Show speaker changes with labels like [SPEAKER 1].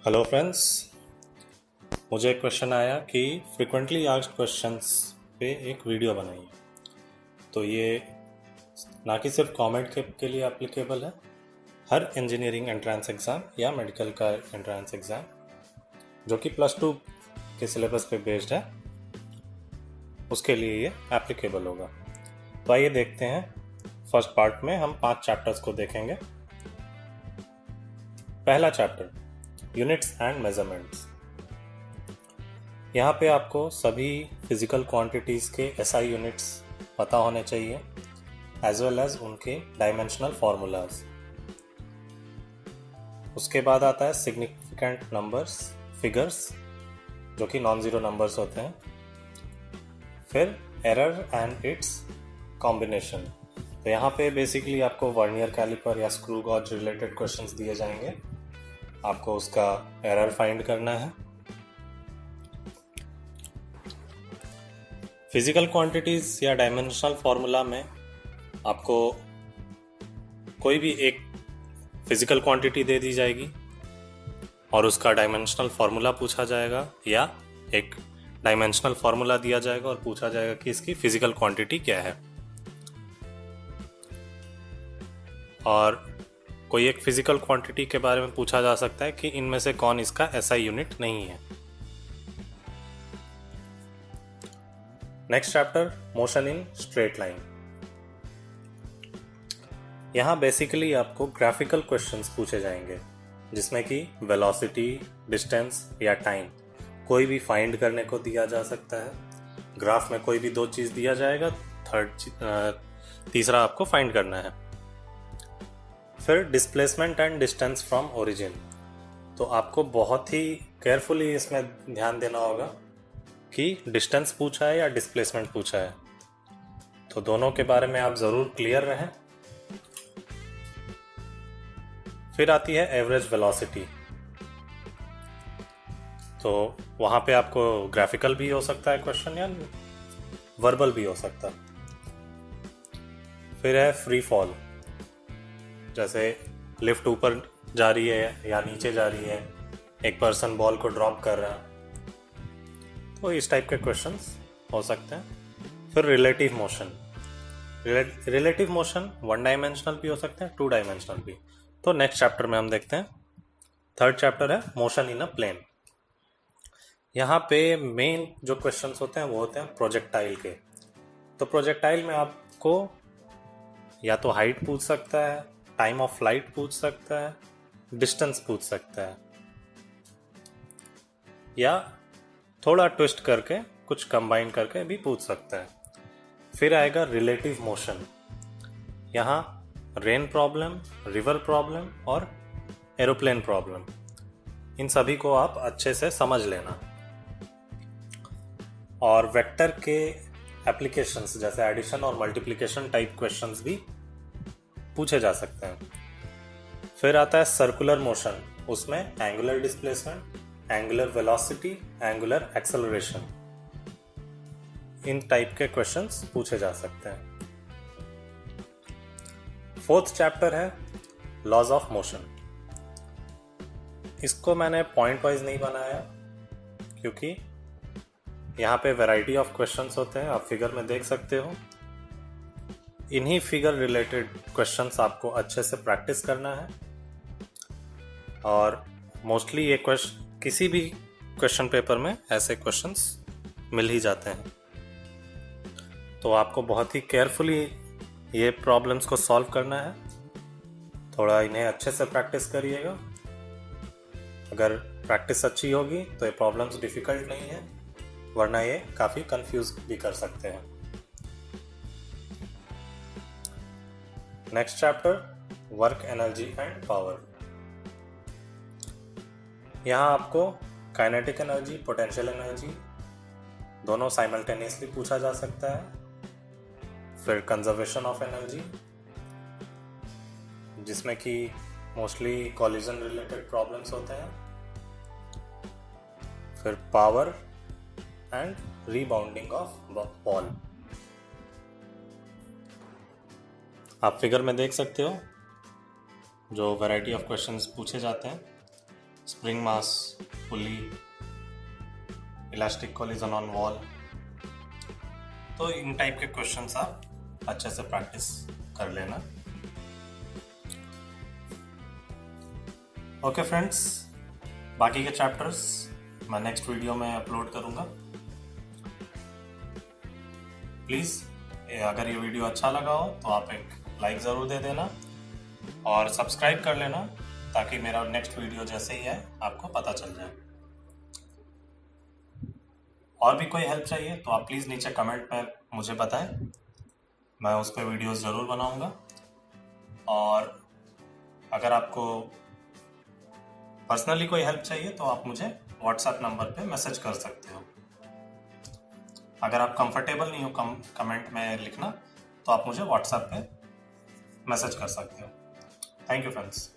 [SPEAKER 1] Hello friends. मुझे एक question आया कि फ्रिक्वेंटली आस्क्ड क्वेश्चंस पे एक वीडियो बनाइए। तो ये ना कि सिर्फ कॉमेंट के लिए एप्लीकेबल है, हर इंजीनियरिंग एंट्रेंस एग्ज़ाम या मेडिकल का एंट्रेंस एग्ज़ाम जो कि +2 के सिलेबस पे बेस्ड है उसके लिए ये एप्लीकेबल होगा। तो आइए देखते हैं। फर्स्ट पार्ट में हम 5 चैप्टर्स को देखेंगे। पहला चैप्टर यूनिट्स एंड मेजरमेंट्स। यहाँ पे आपको सभी फिजिकल क्वांटिटीज़ के SI यूनिट्स पता होने चाहिए एज वेल एज उनके डायमेंशनल फार्मूलाज। उसके बाद आता है सिग्निफिकेंट नंबर्स, फिगर्स जो कि नॉन ज़ीरो नंबर्स होते हैं। फिर एरर एंड इट्स कॉम्बिनेशन। तो यहाँ पे बेसिकली आपको वर्नियर कैलिपर या स्क्रू गॉज रिलेटेड क्वेश्चंस दिए जाएंगे, आपको उसका एरर फाइंड करना है। फिजिकल क्वांटिटीज या डायमेंशनल फार्मूला में आपको कोई भी एक फिजिकल क्वांटिटी दे दी जाएगी और उसका डायमेंशनल फार्मूला पूछा जाएगा, या एक डायमेंशनल फार्मूला दिया जाएगा और पूछा जाएगा कि इसकी फिजिकल क्वांटिटी क्या है। और कोई एक फिजिकल क्वांटिटी के बारे में पूछा जा सकता है कि इनमें से कौन इसका SI यूनिट नहीं है। Next chapter motion in straight line. यहाँ बेसिकली आपको ग्राफिकल क्वेश्चंस पूछे जाएंगे जिसमें कि वेलोसिटी, डिस्टेंस या टाइम कोई भी फाइंड करने को दिया जा सकता है। ग्राफ में कोई भी दो चीज़ दिया जाएगा, तीसरा आपको फाइंड करना है। फिर displacement and distance from origin. तो आपको बहुत ही केयरफुली इसमें ध्यान देना होगा कि डिस्टेंस पूछा है या डिस्प्लेसमेंट पूछा है, तो दोनों के बारे में आप ज़रूर क्लियर रहें। फिर आती है एवरेज वेलोसिटी। तो वहाँ पे आपको ग्राफिकल भी हो सकता है क्वेश्चन या वर्बल भी हो सकता है। फिर है फ्री फॉल, जैसे लिफ्ट ऊपर जा रही है या नीचे जा रही है, एक पर्सन बॉल को ड्रॉप कर रहा है, तो इस टाइप के क्वेश्चंस हो सकते हैं। फिर relative motion. Relative motion 1 dimensional भी हो सकते हैं, 2 डायमेंशनल भी। तो नेक्स्ट चैप्टर में हम देखते हैं। थर्ड चैप्टर है मोशन इन अ प्लेन। यहाँ पे मेन जो क्वेश्चंस होते हैं वो होते हैं प्रोजेक्टाइल के। तो प्रोजेक्टाइल में आपको या तो हाइट पूछ सकता है, टाइम ऑफ फ्लाइट पूछ सकता है, डिस्टेंस पूछ सकता है, या थोड़ा ट्विस्ट करके कुछ कंबाइन करके भी पूछ सकता है। फिर आएगा रिलेटिव मोशन। यहाँ रेन प्रॉब्लम, रिवर प्रॉब्लम और एरोप्लेन प्रॉब्लम, इन सभी को आप अच्छे से समझ लेना। और वेक्टर के एप्लीकेशंस जैसे एडिशन और मल्टीप्लिकेशन टाइप क्वेश्चंस भी पूछे जा सकते हैं। फिर आता है सर्कुलर मोशन, उसमें angular displacement, angular velocity, angular acceleration, इन टाइप के क्वेश्चंस पूछे जा सकते हैं। फोर्थ चैप्टर है लॉज ऑफ मोशन। इसको मैंने पॉइंट वाइज नहीं बनाया क्योंकि यहाँ पे वैरायटी ऑफ क्वेश्चंस होते हैं, आप फिगर में देख सकते हो। इन्हीं फिगर रिलेटेड क्वेश्चंस आपको अच्छे से प्रैक्टिस करना है और मोस्टली ये किसी भी क्वेश्चन पेपर में ऐसे क्वेश्चंस मिल ही जाते हैं। तो आपको बहुत ही केयरफुली ये प्रॉब्लम्स को सॉल्व करना है। थोड़ा इन्हें अच्छे से प्रैक्टिस करिएगा। अगर प्रैक्टिस अच्छी होगी तो ये प्रॉब्लम्स डिफ़िकल्ट नहीं है, वरना ये काफ़ी कंफ्यूज भी कर सकते हैं। Next chapter work energy and power. यहाँ आपको काइनेटिक एनर्जी, पोटेंशियल एनर्जी दोनों साइमल्टेनियसली पूछा जा सकता है। फिर कंजर्वेशन ऑफ एनर्जी, जिसमें कि मोस्टली कॉलिजन रिलेटेड प्रॉब्लम्स होते हैं। फिर पावर एंड रीबाउंडिंग ऑफ बॉल। आप फिगर में देख सकते हो जो वैरायटी ऑफ क्वेश्चंस पूछे जाते हैं। Spring mass, pulley, elastic collision on wall. तो इन टाइप के क्वेश्चंस आप अच्छे से प्रैक्टिस कर लेना। ओके फ्रेंड्स, बाकी के चैप्टर्स मैं नेक्स्ट वीडियो में अपलोड करूंगा। प्लीज़ अगर ये वीडियो अच्छा लगा हो तो आप एक लाइक ज़रूर दे देना और सब्सक्राइब कर लेना, ताकि मेरा नेक्स्ट वीडियो जैसे ही है आपको पता चल जाए। और भी कोई हेल्प चाहिए तो आप प्लीज़ नीचे कमेंट में मुझे बताएं, मैं उस पर वीडियोस ज़रूर बनाऊंगा। और अगर आपको पर्सनली कोई हेल्प चाहिए तो आप मुझे व्हाट्सएप नंबर पे मैसेज कर सकते हो। अगर आप कंफर्टेबल नहीं हो कमेंट में लिखना, तो आप मुझे व्हाट्सएप पे मैसेज कर सकते हो। Thank you friends.